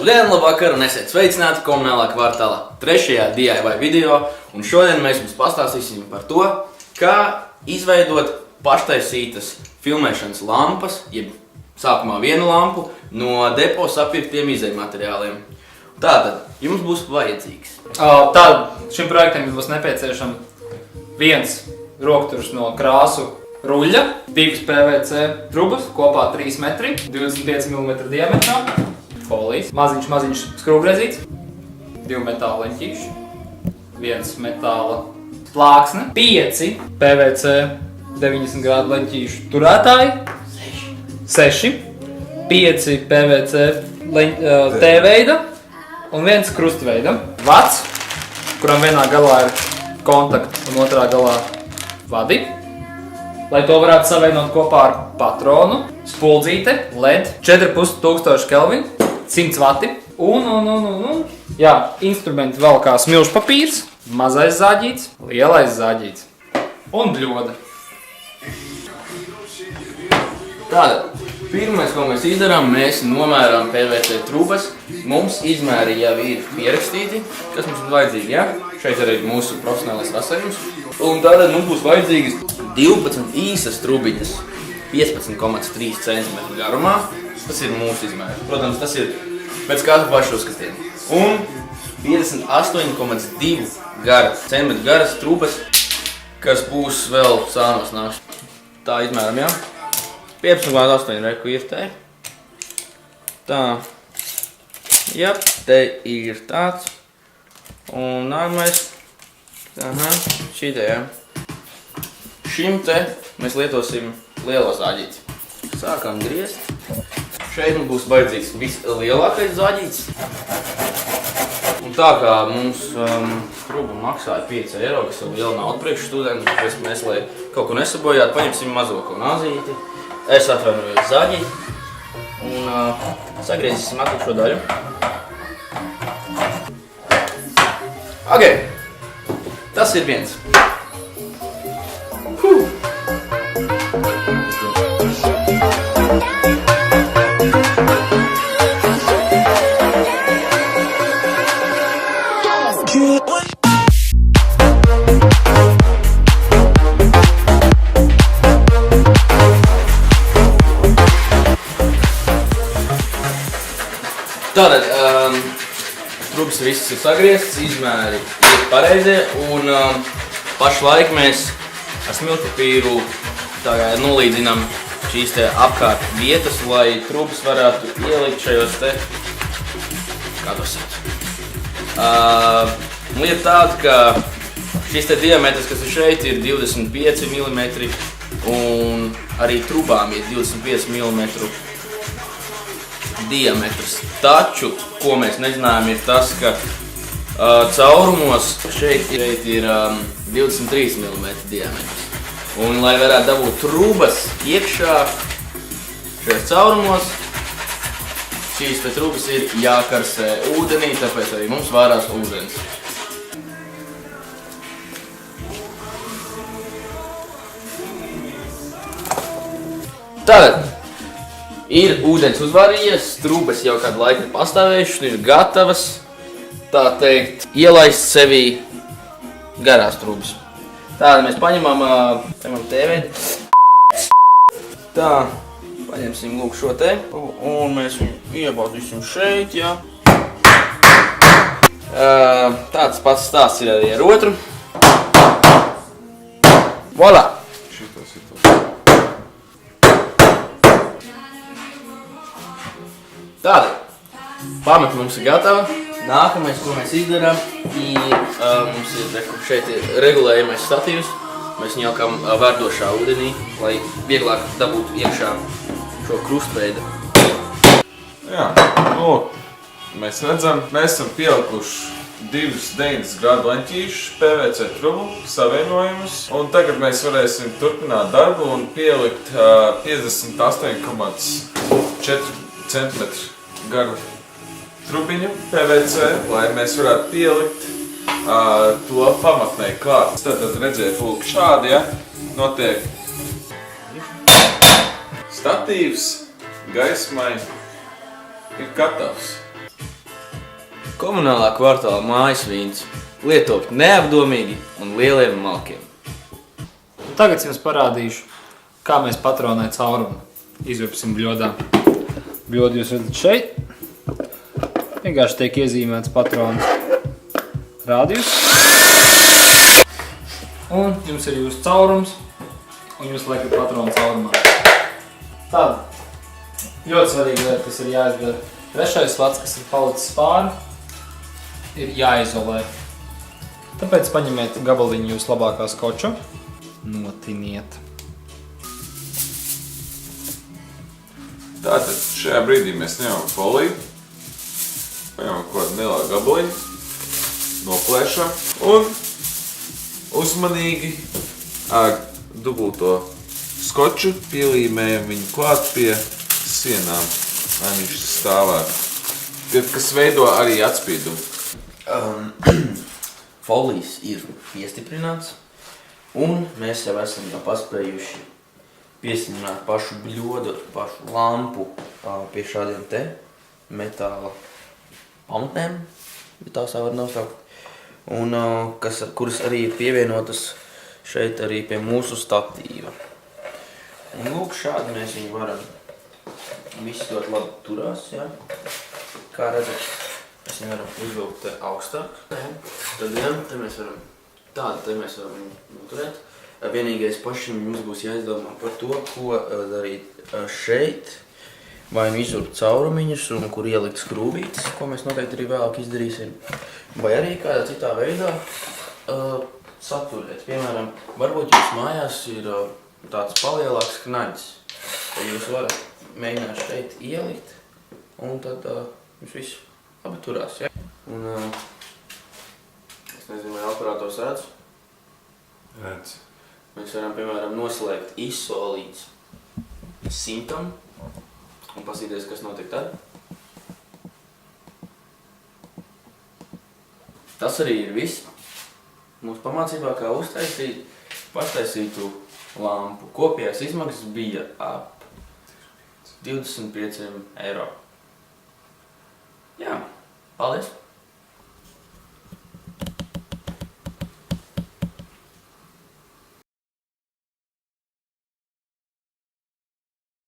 Labdien, labvakar un esiet sveicināti komunālā kvartāla 3. DIY video. Un šodien mēs jums pastāstīsim par to, kā izveidot paštaisītas filmēšanas lampas, jeb sākumā vienu lampu, no depo sapirktiem izejmateriāliem. Tātad, jums būs vajadzīgs. Tad šim projektam jums būs nepieciešams viens rokturs no krāsu ruļļa, 2 PVC trubas, kopā 3 metri, 25 mm diametrā, folijas, maziņš skrūvrezīts, 2 metāla leņķīši, 1 metāla plāksne, 5 PVC 90 grādu leņķīšu turētāji, 6, 5 PVC T-veida un 1 krustveida vats, kuram vienā galā ir kontakti un otrā galā vadi. Lai to varētu savienot kopā ar patronu, spuldzīte, LED, 4500 Kelvin, 100 vati un instrumenti vēl kā smilšu papīrs, mazais zāģīts, lielais zāģīts un bļoda. Tātad, pirmais, ko mēs izdarām, mēs nomērām PVC trubas. Mums izmēri jau ir pierakstīti, kas mums ir vajadzīgi, ja? Šeit arī mūsu profesionālais rasējums. Un tātad mums būs vajadzīgas 12 īsas trubiņas, 15,3 cm garumā. Tas ir mūsu izmēri. Protams, tas ir pēc kādu pašu uzskatiem. Un 58,2 cm garas trubas, kas būs vēl sānos nāks. Tā izmēram, ja? 15,8 reku ir te. Tā. Jā, te ir tāds. Un nākamais. Šitē, ja. Šim te mēs lietosim lielo zāģīti. Sākam griezt. Šeit mums būs vajadzīgs vislielākais zāģīts. Un tā kā mums truba maksāja 5 eiro, kas jau liela nauda priekš studenti, tāpēc mēs, lai kaut ko nesabojāt, paņemsim mazoko nāzīti. Es atvainojos zāģīti. Un sagriezīsim atkal šo daļu. Ok, tas ir viens. Tātad, trubas visas ir sagrieztas, izmēri ir pareizie, un pašlaik mēs ar smiltpapīru nolīdzinām šīs te apkārt vietas, lai trubas varētu ielikt šajos te kadosos. Lieta tāda, ka šis te diametrs, kas ir šeit, ir 25 mm, un arī trubām ir 25 mm diametrs. Taču, ko mēs nezinājām, ir tas, ka caurumos šeit ir 23 mm diametrs. Un, lai varētu dabūt trubas iekšā šajos caurumos, šīs te trubas ir jākarsē ūdenī, tāpēc arī mums vārās ūdens. Tātad, ir ūdens uzvarījies, trubas jau kādu laiku ir pastāvējušas, ir gatavas, tā teikt, ielaist sevī garās trubas. Tātad mēs paņemam T-veidu. Tā, paņemsim lūk šo te, un mēs viņu iebāzīsim šeit, jā. Tāds pats stāsts ir arī ar otru. Voilà! Tātad, pamat mums ir gatava. Nākamais, ko mēs izdarām, mums ir šeit regulējamais statīvs. Mēs viņu jaukam verdošā ūdenī, lai vieglāk dabūtu iekšā šo krustveida. Jā, mēs redzam, mēs esam pielikuši 2 90 grādu leņķīšus, PVC trubu, savienojumus. Un tagad mēs varēsim turpināt darbu un pielikt 58,4 cm garu trubiņu PVC, lai mēs varētu pielikt to pamatnei klāt. Tātad redzēt, lūk, šādi, ja, notiek statīvs gaismai ir gatavs. Komunālā kvartāla mājas vīns. Lietot neapdomīgi un lieliem malkiem. Tagad jums parādīšu, kā mēs patronē caurumu. Izvirpsim bļodā. Bļodu jūs redzat šeit. Vienkārši tiek iezīmēts patronas rādījus. Un jums ir jūsu caurums. Un jūs liekat patronu caurumā. Tad ļoti svarīgi lieta, kas ir jāizdara. Trešais vats, kas ir palicis pāri, ir jāizolē. Tāpēc paņemiet gabaliņu jūs labākā skoču. Notiniet. Tātad šajā brīdī mēs ņemam foliju, paņemam kaut kādu nelielu gabaliņu, noplēšam un uzmanīgi ar dubulto skoču pielīmējam viņu klāt pie sienām, lai viņš stāvētu, kas veido arī atspīdumu. Folijas ir piestiprināts, un mēs jau esam paspējuši piestiprināt pašu bļodu, pašu lampu pie šādiem te metāla pamatnēm, ja tās var nosaukt, un kuras arī ir pievienotas šeit arī pie mūsu statīva. Un lūk, šādi mēs viņu varam, viss ļoti labi turās, ja? Kā redzat, mēs viņu varam uzvilkt augstāk. Tad te mēs varam, te mēs varam viņu noturēt. Vienīgais pašam mums būs jāizdomā par to, ko darīt šeit, vai nu izurbt caurumiņus un kur ielikt skrūvītes, ko mēs noteikti arī vēlāk izdarīsim, vai arī kādā citā veidā saturēt. Piemēram, varbūt jūs mājās ir tāds palielāks knaģis, tad jūs varat mēģināt šeit ielikt, un tad jums viss labi turās. Ja? Un, es nezinu, vai operators redz? Redz. Mēs varam, piemēram, noslēgt ISO līdz 100 un paskatīties, kas notiek tad. Tas arī ir viss. Mūsu pamācībā, kā uztaisīt paštaisītu lampu. Kopējās izmaksas bija ap 25 €. Jā, paldies!